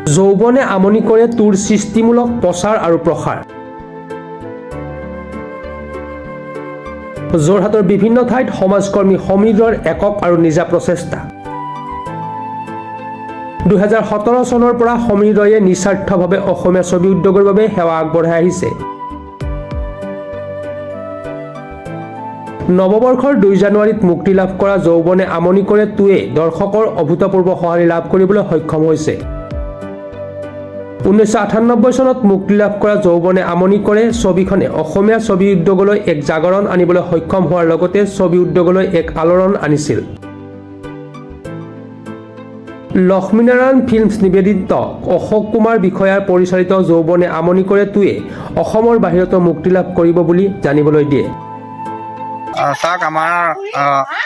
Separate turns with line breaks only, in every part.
যৌৱনে আমনি কৰে তোৰ সৃষ্টিমূলক প্ৰচাৰ আৰু প্ৰসাৰ। যোৰহাটৰ বিভিন্ন ঠাইত সমাজকৰ্মী সমীৰৰ একক আৰু নিজা প্ৰচেষ্টা। 2017 চনৰ পৰা সমীৰয়ে নিস্বাৰ্থভাৱে অসমীয়া ছবি উদ্যোগৰ বাবে সেৱা আগবঢ়াই আহিছে। নৱবৰ্ষৰ 2 জানুৱাৰীত মুক্তি লাভ কৰা যৌৱনে আমনি কৰে তোৱে দৰ্শকৰ অভূতপূৰ্ব সঁহাৰি লাভ কৰিবলৈ সক্ষম হৈছে। 1998 চনত মুক্তি লাভ কৰা যৌৱনে আমনি কৰে ছবিখনে অসমীয়া ছবি উদ্যোগলৈ এক জাগৰণ আনিবলৈ সক্ষম হোৱাৰ লগতে ছবি উদ্যোগলৈ এক আলোড়ন আনিছিল। লক্ষ্মীনাৰায়ণ ফিল্মছ নিবেদিত অশোক কুমাৰ বিষয়াৰ পৰিচালিত যৌৱনে আমনি কৰে তোৱে অসমৰ বাহিৰতো মুক্তি লাভ কৰিব বুলি জানিবলৈ দিয়ে।
চাওক, আমাৰ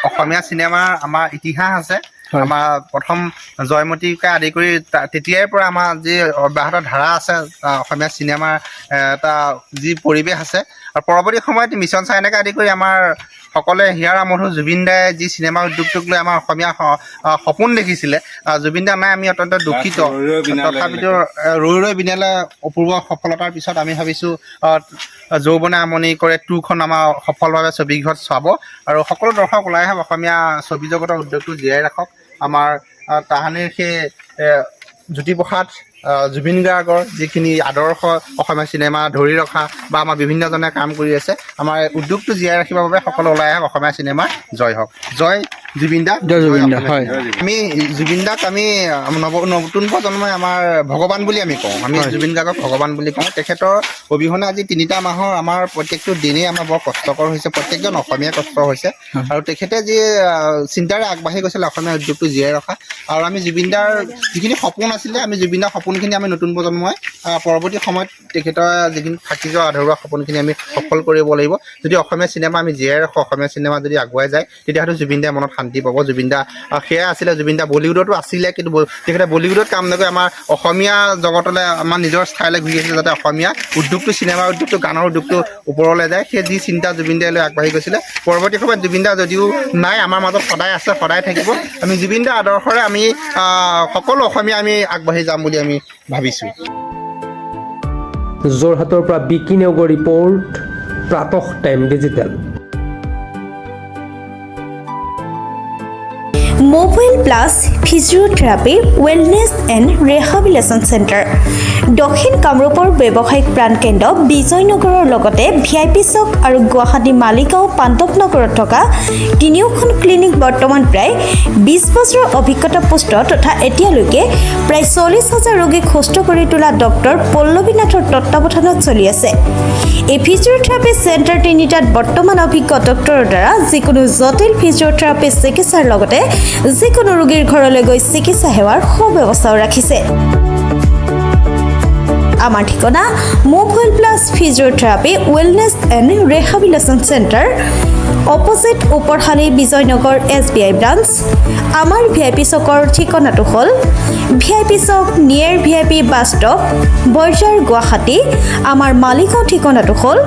অসমীয়া চিনেমাৰ আমাৰ ইতিহাস আছে। আমাৰ প্ৰথম জয়মতীকে আদি কৰি তেতিয়াৰ পৰা আমাৰ যি অব্যাহত ধাৰা আছে অসমীয়া চিনেমাৰ এটা যি পৰিৱেশ আছে, আৰু পৰৱৰ্তী সময়ত মিছন চাইনাকে আদি কৰি আমাৰ সকলোৱে হিয়াৰ আমঠু জুবিন দাই যি চিনেমা উদ্যোগটোক লৈ আমাৰ অসমীয়া সপোন দেখিছিলে। জুবিন দা নাই, আমি অত্যন্ত দুখিত। তথাপিতো ৰৈ ৰৈ বিনালে অপূৰ্ব সফলতাৰ পিছত আমি ভাবিছোঁ যৌৱনে আমনি কৰে 2খন আমাৰ সফলভাৱে ছবিঘৰত চাব, আৰু সকলো দৰ্শক ওলাই আহক, অসমীয়া ছবি জগতৰ উদ্যোগটো জীয়াই ৰাখক। আমাৰ তাহানিৰ সেই জ্যোতিপ্ৰসাদ জুবিন গাৰ্গৰ যিখিনি আদৰ্শ অসমীয়া চিনেমা ধৰি ৰখা বা আমাৰ বিভিন্নজনে কাম কৰি আছে, আমাৰ উদ্যোগটো জীয়াই ৰাখিবৰ বাবে সকলো ওলাই আহক। অসমীয়া চিনেমা জয় হওক। জয় জুবিন দা।
হয়।
আমি জুবিন দাক আমি নতুন প্ৰজন্মই আমাৰ ভগৱান বুলি আমি কওঁ। আমি জুবিন গাৰ্গক ভগৱান বুলি কওঁ। তেখেতৰ অবিহনে আজি 3টা মাহৰ আমাৰ প্ৰত্যেকটো দিনেই আমাৰ বৰ কষ্টকৰ হৈছে, প্ৰত্যেকজন অসমীয়া কষ্ট হৈছে। আৰু তেখেতে যি চিন্তাৰে আগবাঢ়ি গৈছিলে অসমীয়া উদ্যোগটো জীয়াই ৰখা, আৰু আমি জুবিন দাৰ যিখিনি সপোন আছিলে, আমি জুবিন দাৰ সপোনখিনি আমি নতুন প্ৰজন্মই পৰৱৰ্তী সময়ত তেখেতৰ যিখিনি থাকি যোৱা আধৰুৱা সপোনখিনি আমি সফল কৰিব লাগিব। যদি অসমীয়া চিনেমা আমি জীয়াই ৰাখোঁ, অসমীয়া চিনেমা যদি আগুৱাই যায়, তেতিয়াহ'লে জুবিন দাই মনত শান্তি পাব। জুবিন দা সেয়া আছিলে। জুবিন দা বলিউডতো আছিলে, কিন্তু তেখেতে বলিউডত কাম নকৰি আমাৰ অসমীয়া জগতলৈ, আমাৰ নিজৰ ঠাইলৈ ঘূৰি আহিছিলে, যাতে অসমীয়া উদ্যোগটো, চিনেমা উদ্যোগটো, গানৰ উদ্যোগটো ওপৰলৈ যায়। সেই যি চিন্তা জুবিন দাই লৈ আগবাঢ়ি গৈছিলে, পৰৱৰ্তী সময়ত জুবিন দা যদিও নাই, আমাৰ মাজত সদায় আছে, সদায় থাকিব। আমি জুবিন দাৰ আদৰ্শৰে আমি সকলো অসমীয়া আমি আগবাঢ়ি যাম বুলি আমি ভাবিছোঁ।
যোৰহাটৰ পৰা বিকি নেওগৰ ৰিপৰ্ট, প্ৰাতঃ time digital.
Mobile plus physiotherapy wellness and rehabilitation center, দক্ষিণ কামৰূপৰ ব্যৱসায়িক প্ৰাণকেন্দ্ৰ বিজয়নগৰৰ লগতে VIP চক আৰু গুৱাহাটী মালিগাঁও পাণ্ডৱনগৰত থকা 3খন ক্লিনিক বৰ্তমান প্ৰায় 20 বছৰৰ অভিজ্ঞতা পুষ্ট তথা এতিয়ালৈকে প্ৰায় 40,000 ৰোগীক সুস্থ কৰি তোলা ডক্টৰ পল্লৱী নাথৰ তত্ত্বাৱধানত চলি আছে। এই ফিজিঅ'থেৰাপি চেণ্টাৰ 3টাত বৰ্তমান অভিজ্ঞ ডক্টৰৰ দ্বাৰা যিকোনো জটিল ফিজিঅ'থেৰাপি চিকিৎসাৰ লগতে যিকোনো ৰোগীৰ ঘৰলৈ গৈ চিকিৎসা সেৱাৰ সুব্যৱস্থাও ৰাখিছে। আমাৰ ঠিকনা mobile plus physiotherapy wellness and rehabilitation center, opposite Uparshali Bijoynagar SBI branch. আমাৰ VIP চকৰ ঠিকনাটো হ'ল VIP chowk near VIP bus stop, Borjhar, Guwahati. আমাৰ মালিগাঁও ঠিকনাটো হ'ল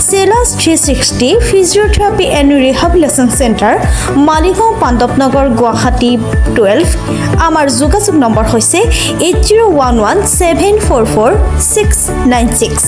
চেলাছ 360 physiotherapy and rehabilitation center, Maligaon Pandavnagar, Guwahati 12। আমাৰ যোগাযোগ নম্বৰ হৈছে 8011744696।